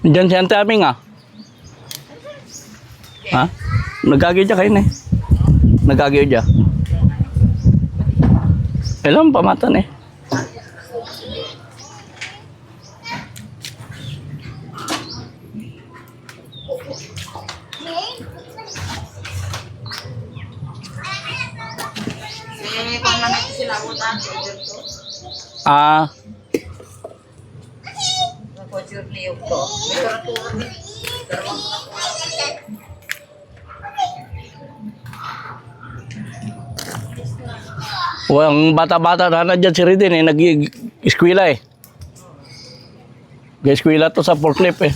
Diyan si Ante Aming ah. Ha? Nagagi dyan kayo na eh. Nagagi dyan. Alam, pamatan eh. Ah. Ang bata-bata na dyan si Ridin eh, nag-eskwela eh. Nag-eskwela to sa forklift eh.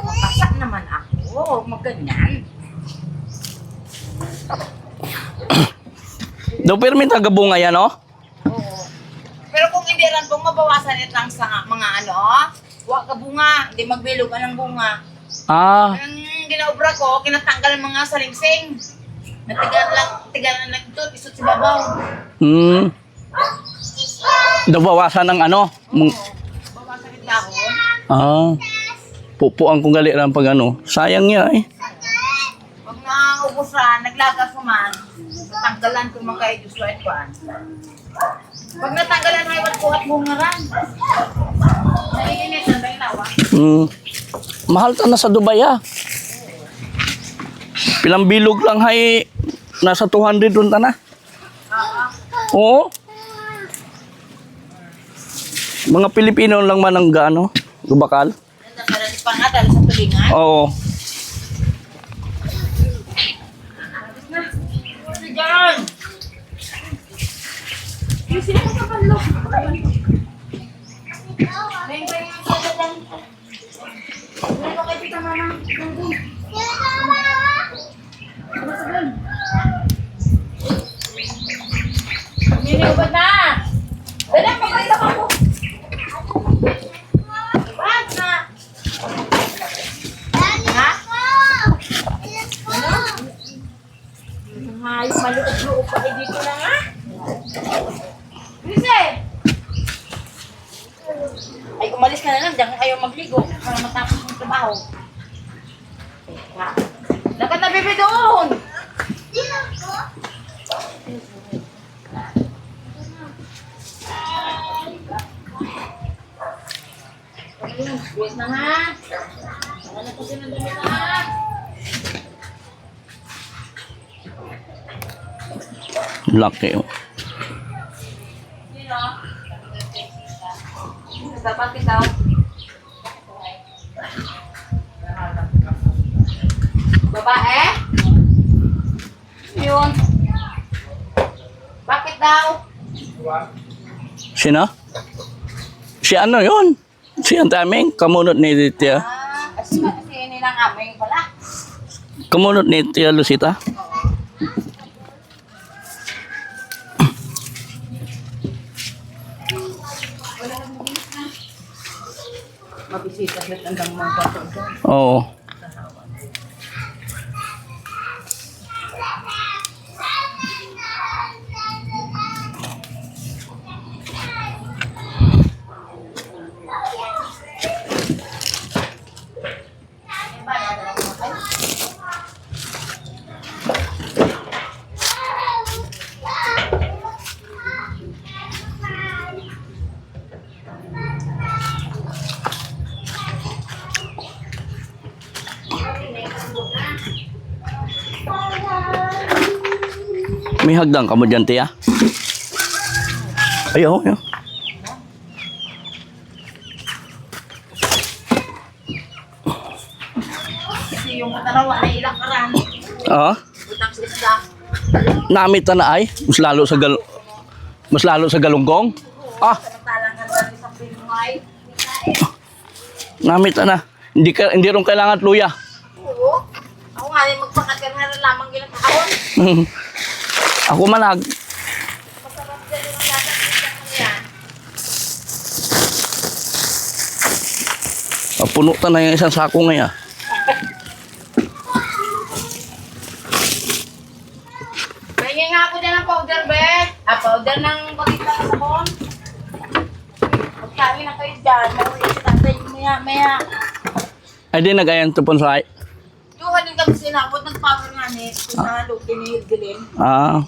Pasak naman ako. Magganyan. Daw permit tagabunga yan oh? Oo. Pero kung hindi rin pong mabawasan it lang sa mga huwag ka bunga. Hindi magbilog ka ng bunga. Ah. Ang ginaobra ko, kinatanggal ang mga salingsing. Natigalan lang ito, isot si babaw. Daw bawasan ng ano? Bawasan it dahon. Ah. Pupuan kong gali lang pag ano. Sayang niya eh. Pag naubos na, naglagas naman, tanggalan ko mga kayo Diyos ko at kuwan. Pag natanggalan ay wat ko at bunga ran. Naiinit na tayo lawa. Mahal ta na sa Dubai ah. Pilang bilog lang hay nasa 200 doon ta na. Oo. Mga Pilipino lang man ang gaano, gubakal. Nakaralis pa nga dahil sa tulingan. Oo. Ano dyan? Yung sila ka palo. Ngayon ba yung sadalang? Ngayon ba kayo pita mama? Niniubad na! Dali, papalita ka po! Ubad na! Ha? Ay, maluog-luog pa kayo dito na nga. Lise! Ay, umalis ka na lang. Diyan kayo magligo para matapos yung trabaho. Lakad na bebe doon! Wait na nga. Wala na kasi ng damit na. Laki oh. Sino? Dapat ikaw. Babae? Yun. Bakit daw? Sino? Si ano yun? Si Ante Aming, kamunot ni Tia. Kasi nilang aming pala. Kamunot ni Tia Lucita. Mabisita sa tandang mga bato dyan. Oo. May hagdan ka mo dyan, Tia? Ayaw, ayaw. Kasi yung matarawa na ilang karan. Ah? Utang sa isla. Namit na ay. Mas lalo sa galunggong. Ah, Samantalang nga dahil sa Pinoy. namit na. Hindi ron kailangan at luya. Oo. Ako nga rin magpakat ka nga lamang ginagkakaon. Ako manag. Masarap dyan yung lahat ng yan. Puno ta na yung isang sako ngayon. Kaya nga ako dyan ng powder, Bet. Powder ng pagkita sa sabon. Pagkami na kayo dyan, mauwi si tatay maya. Ay di nag-ayan to ponsay. Duha din kami sinabot, nag-power nga ni. Sa lupi ni Hildelin. Ah,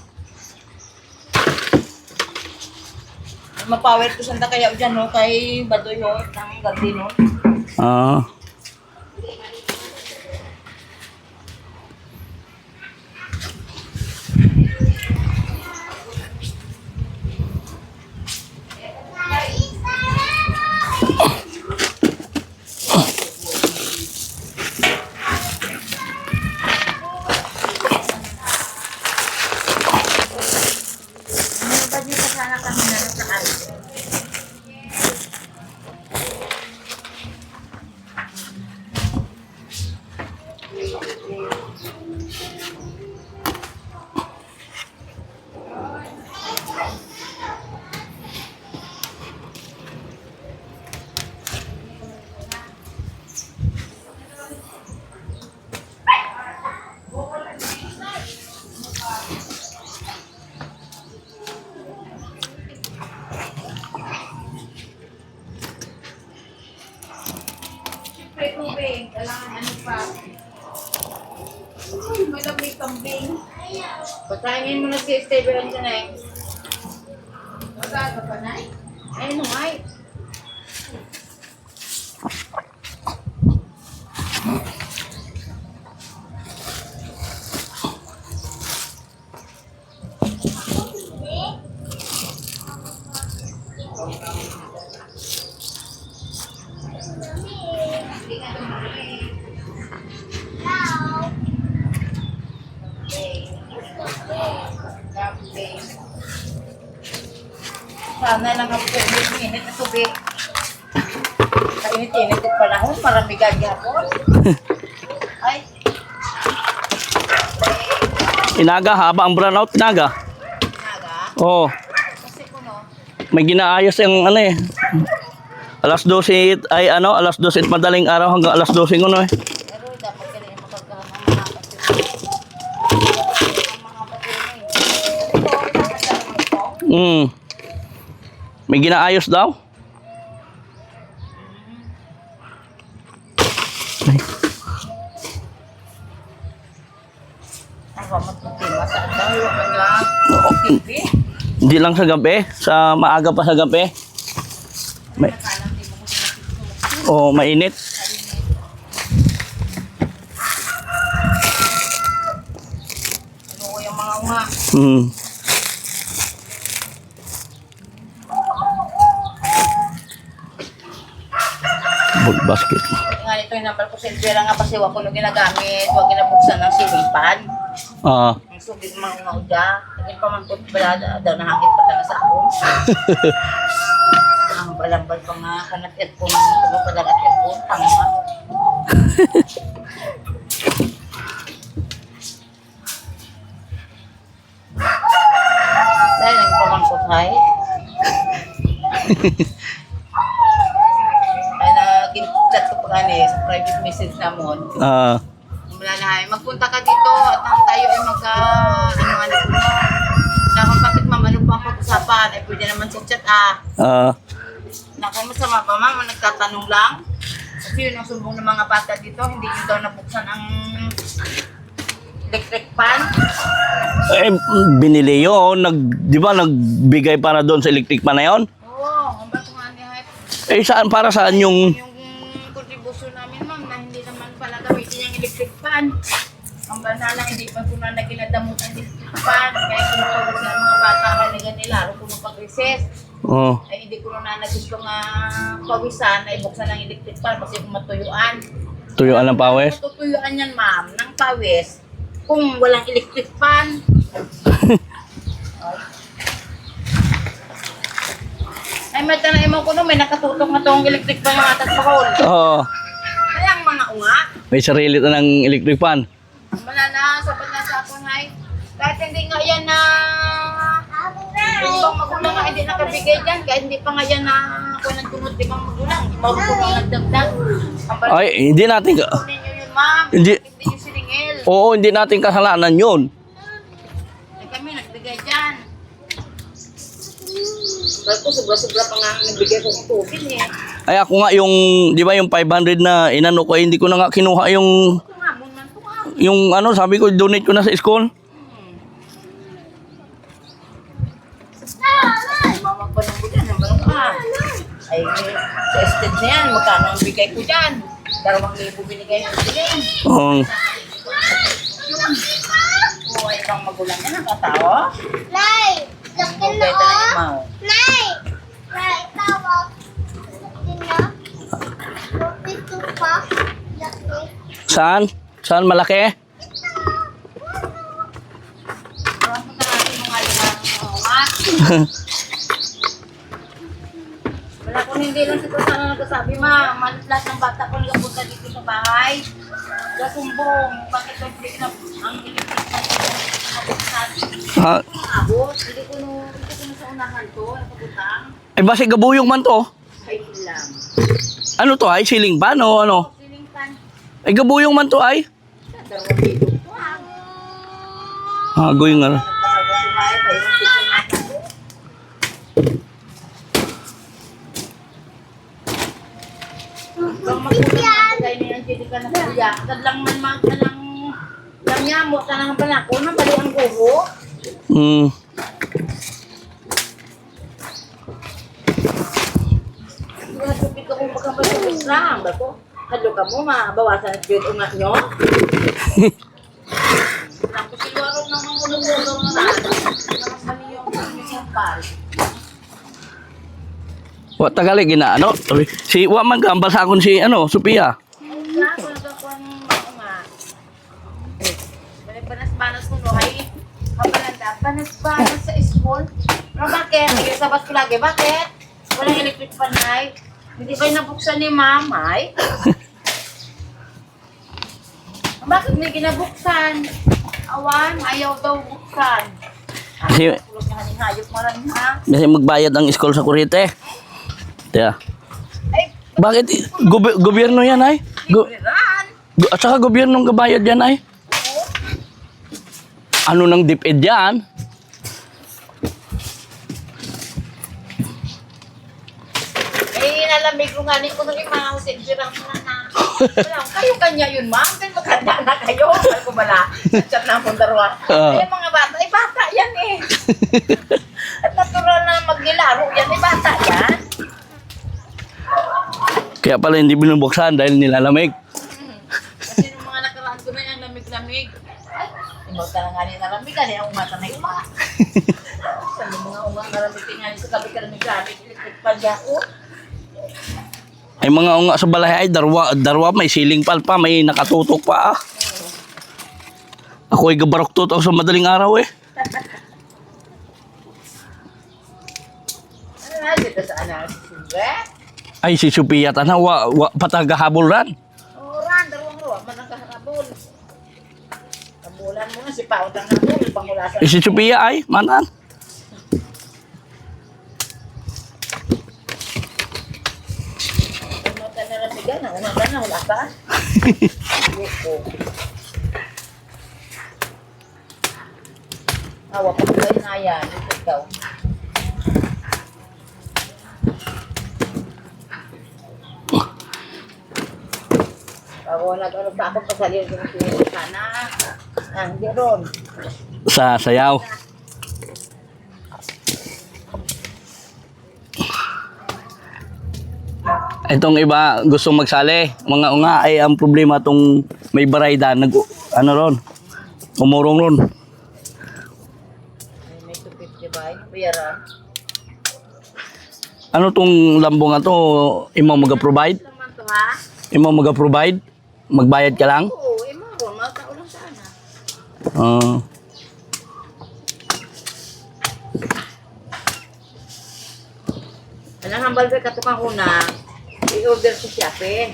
Ma-power ko sanda kaya dyan no, kay Badoy ho, ng gabi no. ah. Ano ba dito sana kami na sa alis? Siyempre, tubig. Kailangan ano pa. Malamig kambing. Pagkainin mo na si Esteban dyan eh. Magaga pa na eh. Ayun o ay. Sana lang ang init na tubig. Kainit-init yung panahon, marami gagyapon. Ay, Inaga, haba ang brownout, inaga. naga. Oo. Kasi kuno, May ginaayos yung ano eh. Alas 12 ay ano, alas 12 madaling araw hanggang alas 12 kuno eh. pero dapat ka rin mapagkahan ng mga kapatid. Ang mga patuloy. Ito, nakasama ito. May ginaayos daw. Ay, Ang pamatutin, masaan daw yung mga TV. hindi lang sa gabi, sa maaga pa sa gabi. May, mainit. Ano ko yung mga unga. Hmm. Ball basket. Nga nito yung number ko, Silvia nga kasi wako nung ginagamit, huwag ginabuksan ng ceiling fan. Ah, Ang subig mga nga udya, naging pamangkot balada, daw nahakit pa talaga sa ako. Ang balambal pa nga, kanat po ng tulo pa lang at earphone, tanga. Dahil naging pamangkot hay. Ay nag-chat ko pa gani sa private message namon. ah, Wala na ay magpunta ka dito at nang tayo ay ano ko na kung bakit ma'am ano pa ang pag-usapan ay pwede naman sa chat Naku, masama pa ma'am, nagtatanong lang. Kasi yun ang sumbong ng mga bata dito, hindi nyo daw nabuksan ang electric fan. eh, binili yun. Di ba nagbigay para doon sa electric pan na yun? Oo, ang bato nga ni Hype. Eh, saan, para saan yung... Yung contribution namin ma'am na hindi naman pala gamitin yung electric fan. Ang banala, hindi pa ko na naginadamot ang electric fan. Kaya pinapagod sa mga bata kaniga nila, aro ko pag-recess. Oh, Ay hindi ko na gusto nga pawisan, ay buksan ng electric fan kasi kung matuyuan. tuyuan ng pawis. Matutuyuan yan ma'am, ng pawis, kung walang electric fan. Ay may tanay mo ko no, may nakatutok na tong electric fan yung atas pakol. Oo, Kaya ang mga unga, may sarili na ng electric fan. wala na, sapat na sa akong hay. Kahit hindi nga yan na yung ibang magulang nga hindi nakabigay dyan, kahit hindi pa nga yan na kunang tunod ibang magulang, hindi marunong nga nagdagdag. Ang balik Ay, hindi natin... kunin nyo yun ma'am, Hindi. hindi yung siningil. Oo, hindi natin kasalanan yun. Ay kami nagbigay dyan. Ba't ko sobra-sobra pa nga ang nagbigay ko ng tubig eh. Ay ako nga yung, di ba yung 500 na inano ko, hindi ko na nga kinuha yung, Ito nga, bunman ko nga. yung ano, sabi ko, donate ko na sa school. Mama pa ng bulan, ang balong ka. Ay, sa estate na yan, magkano ang bigay ko dyan? 2,000 binigay ng bilin. Oo. Oo, ay ibang magulang yan ang katao. Nay! Laki Okay, na talaga oh! mau. Nay! Nay, tawag. Laki na. Ito pa. Laki. Saan? Saan malaki? Ewan ko natin yung alimang umat. Wala kung hindi lang si Kusana nagsasabi, ma, malit lahat ng bata ko nagpunta dito sa bahay. Gasumbong, bakit ang bilik na ang electric na ito? Ha? Abot, hindi ko sa unahan to, nakabutang. Ay basi gabuyong man to. Ay, lang. Ano to ay? Siling pan o ano? Siling pan. Ay gabuyong man to ay? Dalawang dito to, Ha, goyong nga. Nagpakagal si Maya, pa yung pito na ito. Kung magpunan na kayo ni Angelica na kuya, kadlang man lang yamo, tanang balako, nang bali ang guho. Hmm. Nasupit ko kung pagkabalik lang, bako. Hadlo ka mo, mabawasan at yun ungat nyo. Tapos siluarong ng mga ulong-ulong na nakasali yung pal. Wa tagali gina ano? Si wa man gambal sa akon si ano, Sophia. Wala ko nagkakuan nga. Banas-banas ko no, ay kabalanda, banas-banas sa school. No, bakit? Ay, sabat ko lagi, bakit? Walang electric fan, ay. Hindi ba yung nabuksan ni mamay? Bakit may ginabuksan? Awan, ayaw daw buksan. Kasi, Tulog na kaning hayop mo rin, ha? kasi magbayad ang school sa kuryente. Tiya. Ay, Bakit gobyerno yan ay? libriran. At saka gobyernong gabayad yan ay? Ano nang DepEd yan? Eh, nalamig ko nga, ko nung mga usigirang na. Wala, kayo kanya yun, ma'am. Then maganda na kayo. Sabi ko bala, chat na akong darwa. Ay, yung mga bata, ay bata yan eh. At natural na maglilaro yan, ay bata yan. Kaya pala hindi binubuksan dahil nilalamig. Kasi nung mga nakaraan ko na yan, lamig-lamig. Ay, imota na nga niya nalamig, ano yung umata na uma. Sabi mga umata nalamig, tingnan sa kabi ka lamig-lamig, electric pa dyan ko. Ay mga unga sa balay ay darwa may siling pal pa, may nakatutok pa ah. Ako ay gabarok tutok sa madaling araw eh. Ano na, dito sa anak, si Silve? Ay si Sophia tana wa patagahabol ran. Oran, darwang ruwa, man ang kaharabol. Kabulan mo na si Paot ang habol, pangulasan. Si Sophia ay manan. Umata na lamigan, umata na, wala ka. Ayoko. Awa pa ba yun na yan? Ito daw. Ako nag-ano sa ako, pasalil ko ng pinili sana. Ah, hindi ron. Sa sayaw. Itong iba gustong magsali. Mga unga ay ang problema tong may barayda nag ano ron. Umurong ron. May 250 ba? Bayaran. Ano tong lambong nga to? Imo maga-provide? Ito naman to ha? Imo maga-provide? Magbayad ka lang? Oo, mo ron. Matao lang sana. Ah. Alang hambal ba katukang una, i-order si Siape.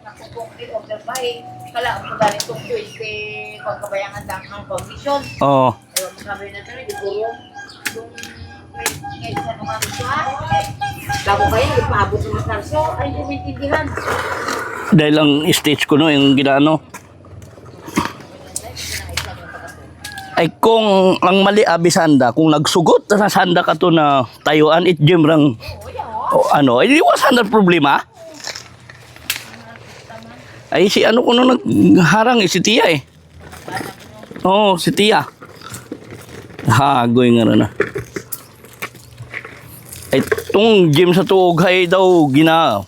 Nakupong i-order pa eh. Kala ko dali itong 20 kung kabayangan lang ang commission. Oo. Ewan mo sabi na ito, di kurong. Yung ngayon sa naman siya. Bago kayo, nagpaabot ng masarso. Ay, hindi maintindihan. Dahil ang stage ko no, yung ginaano. Ay kung ang mali abisanda, kung nagsugot sa sanda ka to na tayuan it gym rang Oo, yan o. O ano, ay iwasan na problema. Ay si ano ko nung nagharang si Tia eh. Oo, si Tia. Hagoy nga na. Ay itong gym sa Tuoghay daw gina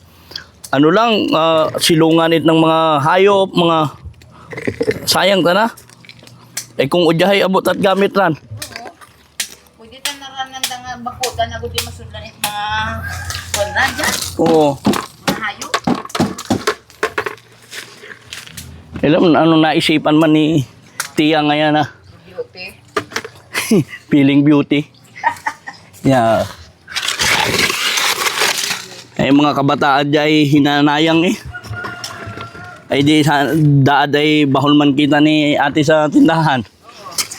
ano lang silunganit ng mga hayop, mga sayang ta na. Ay kung udyahay abot at gamit ran. Pwede ta naranan nga bakutan na gudi masundan it mga wala dyan. Oo. Mga hayop. Alam ano naisipan man ni Tia ngayon na Beauty. feeling beauty. Yeah. Ay mga kabataan dyan hinanayang eh. Ay di sa daad ay bahol man kita ni ate sa tindahan.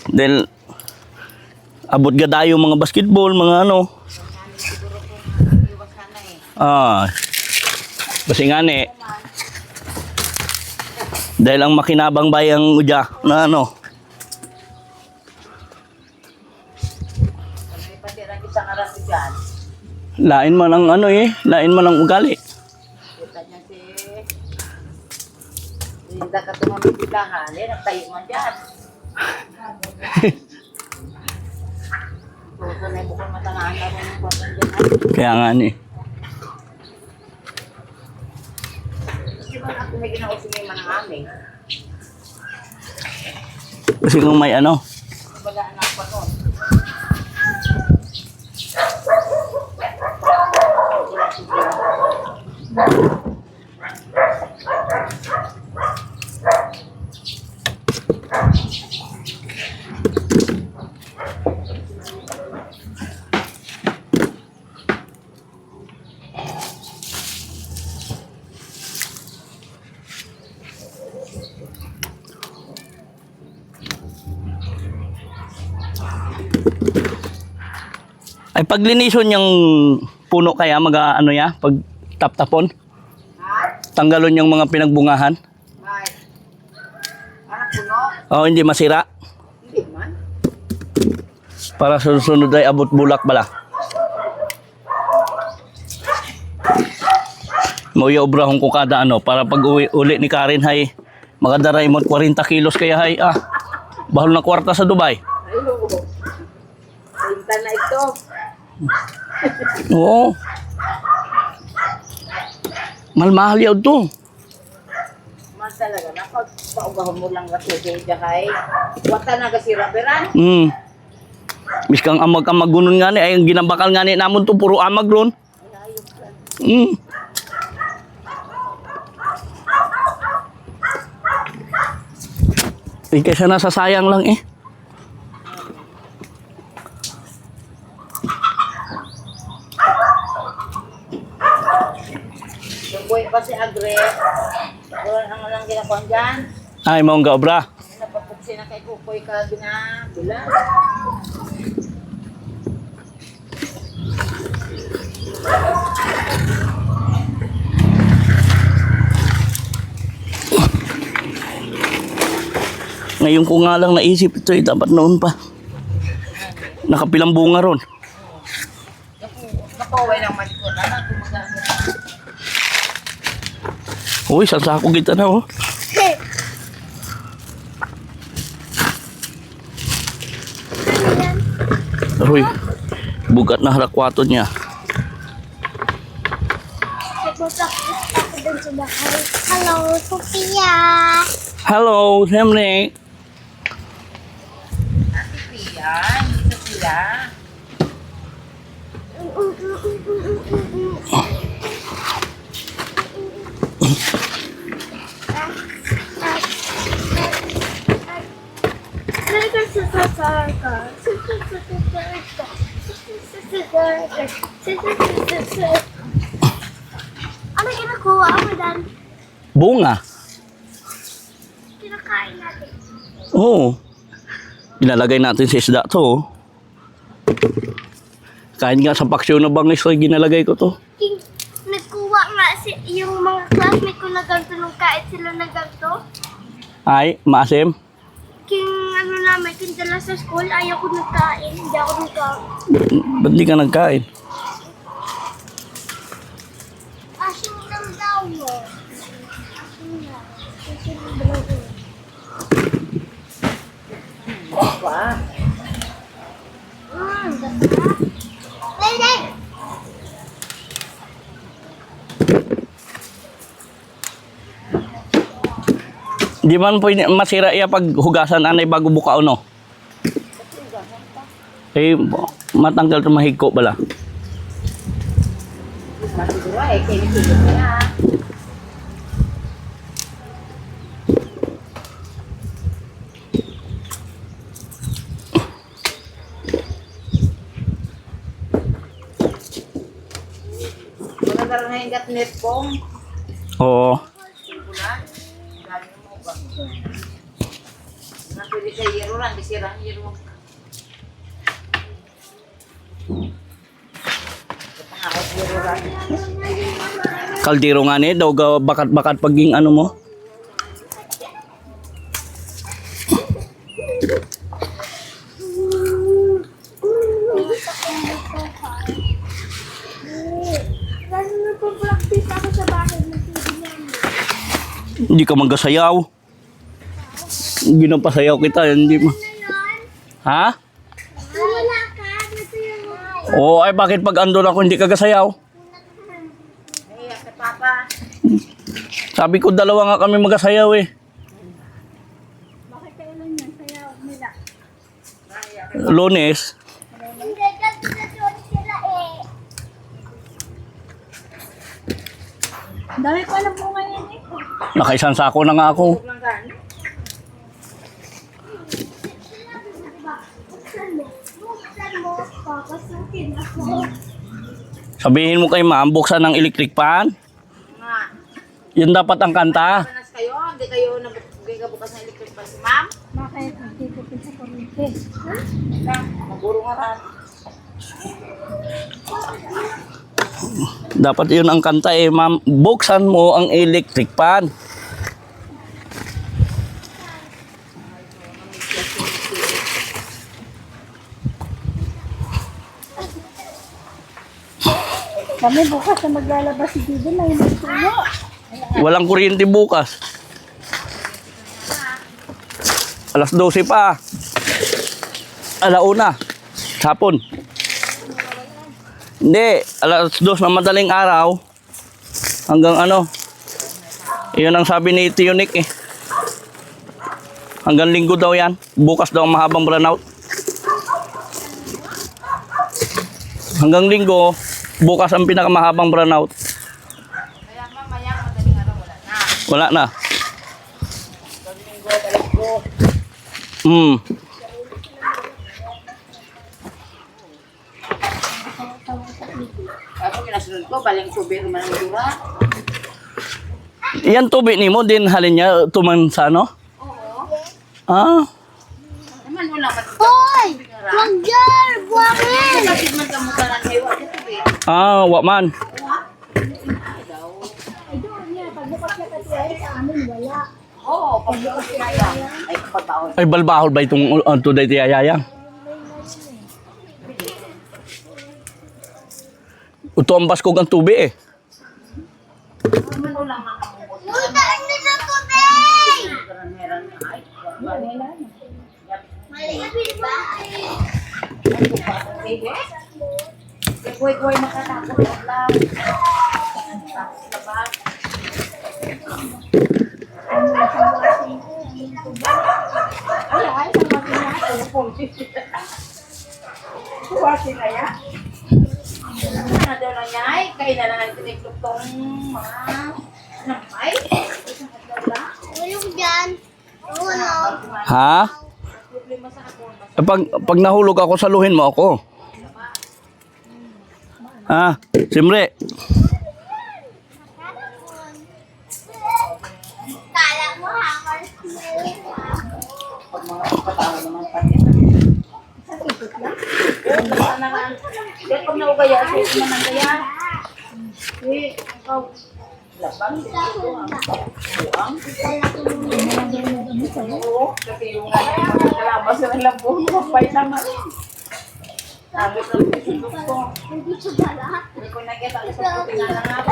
Dahil abot gadayo mga basketball, mga ano. Siguro kung iwas sana eh. Kasi nga ni. Dahil ang makinabang bayang udya na ano. May patira isang araw dyan. Lain man ang ano eh. Lain man ang ugali. Kita niya si Linda ka tumamit bilahan. Nagtayo man dyan. Puso na bukol matangaan na rin yung kwartan dyan. Kaya nga ni. Kasi ba ako may ginausin man ang aming? Kasi kung may ano. Bagaan na ako noon. Ay paglinison yung puno kaya ano ya, pag taptapon, Ha? tanggalon yung mga pinagbungahan. May. Anak puno? O hindi masira. Hindi man. Para susunod ay abot bulak bala. Mauya obrahon ko kada ano, para pag uli ni Karen hay, magadaray mo 40 kilos kaya hay, bahol na kwarta sa Dubai. Ay, oo. Pinta na ito. Oo. Mahal yaw to. Man talaga. Paugahon mo lang kasi dyan kay. Wata na kasi raberan. Miskang amag-amag gunon nga ni, ay ang ginambakal nga ni namon to, puro amag ron. Eh, kaysa nasasayang lang eh. Yung buhay pa si Agre. Wala ang lang ginagawa dyan. Ay, maong gaobra. Napapuksin na kay Kukoy ka binabula. Ngayon ko nga lang naisip ito eh, dapat noon pa. Nakapilang bunga ron. Napaway lang malikot. Ano? Gumagamit. Uy, sasako kita na oh. Uy, bugat na halakwaton niya. Nagpupunta ako dun sa bahay. Hello, Sophia. Hello, Henry. Si Pia. Hindi sa Pia. Ano ginagawa mo dan? Bunga. Kinakain natin. Oo. Ilalagay natin sa isda to. Oh. Kahit nga sa paksyo na bangis ay ginalagay ko to. Nagkuha nga yung mga classmate ko na ganito nung kahit sila na ganito. Ay, maasim. King ano namin, king dala sa school, ayaw ko nagkain. Hindi ako nagkain. Ba't di ka nagkain? mo. Wah. Lele! Di man pwede masira iya pag hugasan anay bago buka no. Eh, matanggal ito mahigko bala. Masiguro eh, kinikilig niya. Maganda rin yung gatnet pong. Oo. Simpulan. Galing mo ba? Napili sa hero lang, disirang hero. Kapangakot hero lang. Kaldero nga ni, daw bakat-bakat paging ano mo. Lalo na po practice ako sa bahay ng TV namin. Hindi ka magasayaw. Ginapasayaw kita, hindi mo. Ano yun? Ha? Wala ka. Ito yung... Oo, ay bakit pag andun ako hindi ka gasayaw? Naiyak sa papa. Sabi ko dalawa nga kami magasayaw eh. Bakit kailan yan? Sayaw nila. Lunes. Hindi, nagsasayaw sila eh. Ang dami ko alam mo ngayon eh. Nakaisang sako na nga ako. Huwag lang gano'n. Buksan mo, papasukin ako. Sabihin mo kay ma'am, buksan ng electric fan. Nga. Yun dapat ang kanta. Panas kayo? Hindi kayo nagbukas ng electric pan si ma'am? Bakit? Hindi ko sa kurente. Ka, maguro nga rin. Dapat yun ang kanta eh, ma'am. Buksan mo ang electric fan. Kami bukas na maglalabas si Didi, may tuyo. Walang kuryente bukas. Alas 12 pa. Alauna. Hapon. Hindi. Alas 2 na madaling araw. Hanggang ano. Iyon ang sabi ni Tio Nick eh. Hanggang linggo daw yan. Bukas daw ang mahabang brownout. Hanggang linggo, bukas ang pinakamahabang brownout. Kaya mamaya, madaling araw, wala na. Wala na. Linggo, talagpo. Ako kinasunod ko, baling tubig naman ang dura. Yan tubig ni mo, din halin niya tuman sa ano? Oo. Ah, Naman wala mat. Hoy! Magjar! Buwangin! Kapit man kamutan ang hewa sa tubig. Wakman. Oo, pagbukas kaya. Ay, pagbaon. Ay, balbahol ba itong today tiyayayang? Ito ang baskog ang tubig eh. Naman wala nga kamumot. Lutaan niyo sa tubig! Meron na. Ay, wala na. Malipit ba? Sige. Kuy-kuy makatakot lang. Tapos labas. Ay, sama ko na. Kuwasin na yan. Ano daw na niya? Ay, kaya na lang tiniklop tong mga nampay. Isang adlaw lang. Ulong dyan. Oo, no. Ha? Problema sa ako. Eh, pag nahulog ako, saluhin mo ako. Ha? Simre. Kala mo, hammer. Pag mga patawa naman pati. Basta na nga. Kaya pag naugaya, sa naman kaya. Eh, ikaw. Lapang. Buang. Oo. Kasi yung kalabas na lambong, mapay naman. Sabi ko, ko. Hindi siya bala. Hindi ko nakita sa puti nga lang ako.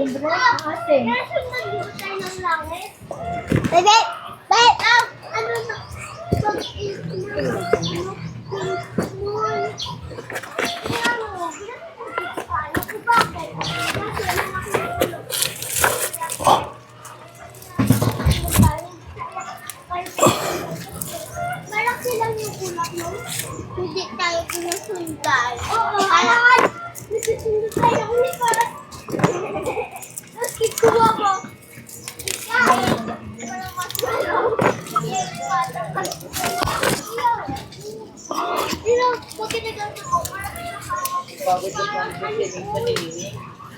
libre kasi. Nasa tayo ng langit. Bebe! Bebe! Ano na? Malaki lang yung kulak mo. Hindi tayo pinusundan. Oo, alam! Nasusunod tayo ulit para. Tapos kikuha mo. Ikaw! Parang mas malaw. Pero, bakit naganda ko?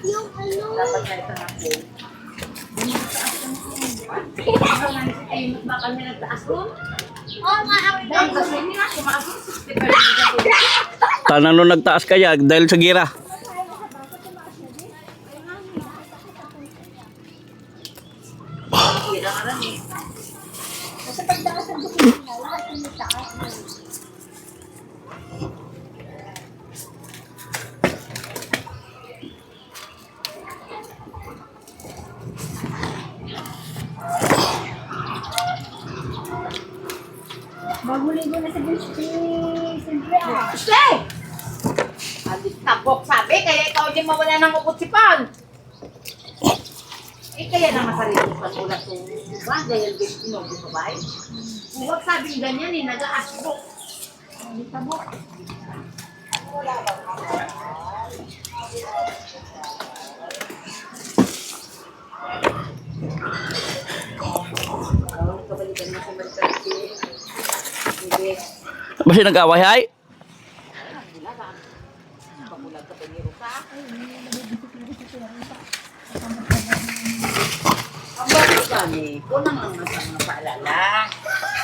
Yung ano? Oo nga, Tanang nung nagtaas kaya dahil sa gira. Sa pagdaas ng bukid na, lahat ng nagtaas. Maguligo na sa gusto. Siyempre ah. Stay! Alit tapok sabi, kaya ikaw di mawala ng uputsipan. Eh, kaya naman sarili sa ulat ko. Diba? Dahil no, di ba ba? Huwag sabing ganyan eh, nag-aasbok. Alit tapok. Kabalikan mo sa Marikarte. Sige. Basta nag-away ay? Pamulag ka pa ni Rosa. Ang bakit kami, kunang lang nasa mga paalala.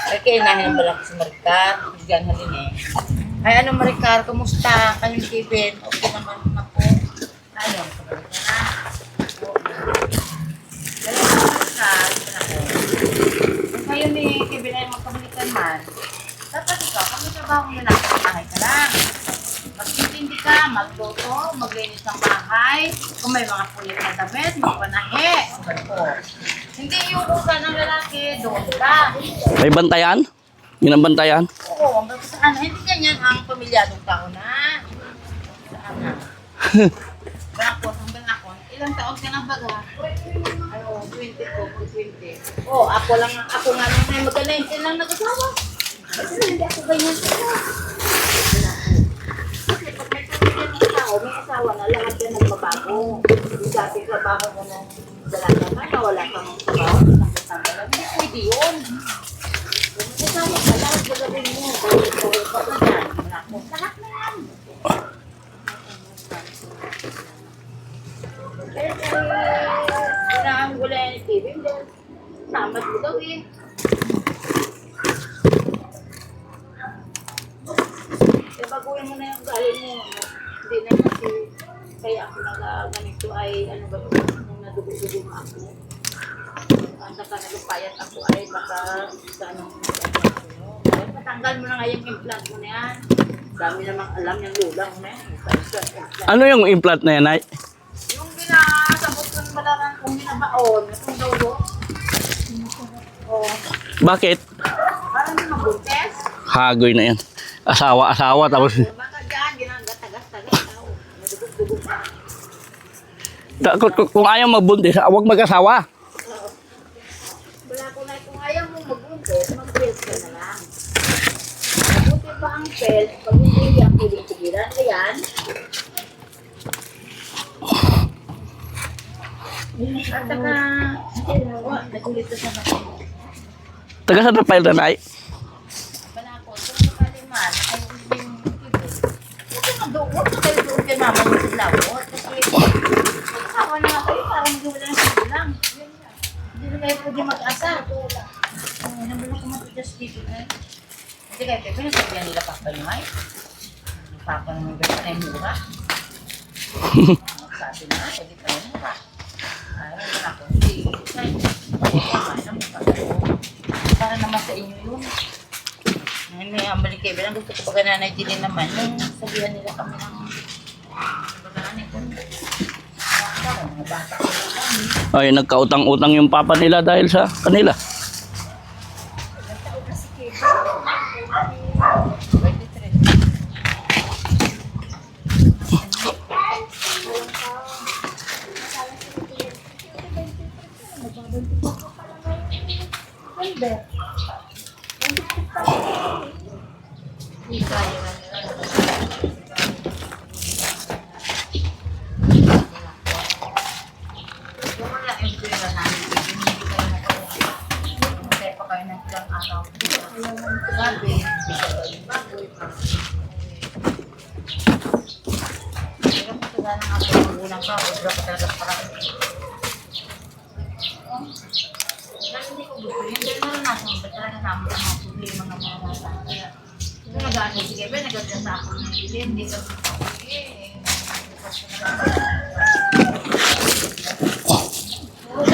Ay, kainahin ang balak sa Maricar. Bigyan halin eh. Ay, ano Maricar, kumusta? Kanyang Kevin? Okay naman na po. Ano, kabalik na na. Dali na Maricar. Ngayon ni Kevin ay magkabalikan man. Dapat ikaw, kung may trabaho mo na sa bahay ka lang. Magtitindi ka, magluto, maglinis ng bahay. Kung may mga punit na damit, magpanahe. O, hindi yung usa ng lalaki, doon ka. May bantayan? Yun ang bantayan? Oo, hanggang saan. Hindi ganyan ang pamilyadong tao na. Saan na? Bakit, hanggang ako. Ilang taon ka na baga? Ano, 20 ko, 20. Oo, ako nga nung ay mag-19 lang nag-asawa. Kasi hindi ako ganyan sila. Kasi pag may pamilya ng tao, may asawa na, lahat yan nagbabago. Yung dati trabaho mo nung dalaga ka, nawala kang trabaho, nakutang ka lang. Hindi pwede yun. Kung may asawa ka, lahat gagawin mo. Dahil pa ka dyan. Lahat na yan. Kailangan gula yan ni Kevin dahil tamad mo daw eh. Baguhin mo na yung ugali mo. Hindi na kasi kaya ako ganito ay ano ba nung nadugo-dugo mo ako. Ang saka nagpayat ako ay baka sa anong ay patanggal mo na nga yung implant mo na yan. Dami namang alam yung lula mo na yan. Ano yung implant na yan ay? Yung binasabot ko ng balaran kung binabaon, itong dulo. Oh, Bakit? parang di mabuntes. Hagoy na yan. Asawa tapos Baka dyan, ginagatas-tagas tao. Nadugog-dugog ka. kung ayaw magbuntis, huwag mag-asawa. Wala ko na kung ayaw mo magbuntis, mag-pills ka na lang. Mabuti pa ang pills, pag hindi ang piling-pigilan, ayan. At saka, nagulit ka sa natin. Taga sa Rafael na ay? Balako, kung sakaliman, ay hindi yung kibig. Kasi mag-doon, kayo doon kay mama mo sa lawot. Kasi, mag-asawa na kayo, parang hindi wala ng silang. Hindi na kayo pwede mag-asa. Nabulok ko mag-adjust dito na. Hindi kayo, Pepe, nasabihan nila papa nyo ay. Papa naman gano'n ay mura. Sabi na, pwede pa yung mura. Ay, wala ko. Hindi, ay, para naman sa inyo yun. May ambalik kayo. Bilang gusto ko baga nanay din naman. Yung sabihan nila kami ng bagaan eh. Ay, nagkautang-utang yung papa nila dahil sa kanila.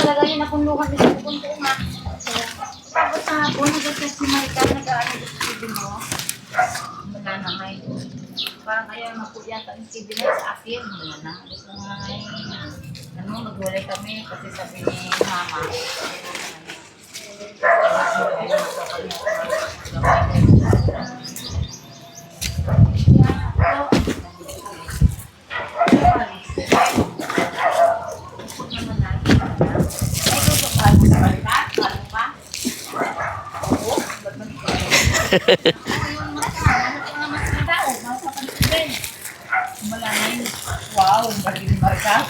Talaga yun akong lukat sa pupunto nga. Tapos sa hapon, nag-test si Marika, nag-aaral sa TV mo. Wala na kayo. Parang ayaw magpuyata ng TV na sa akin. Wala na. Ito nga ay, nagwalay kami kasi sabi ni Mama. Wow, bagi Marika.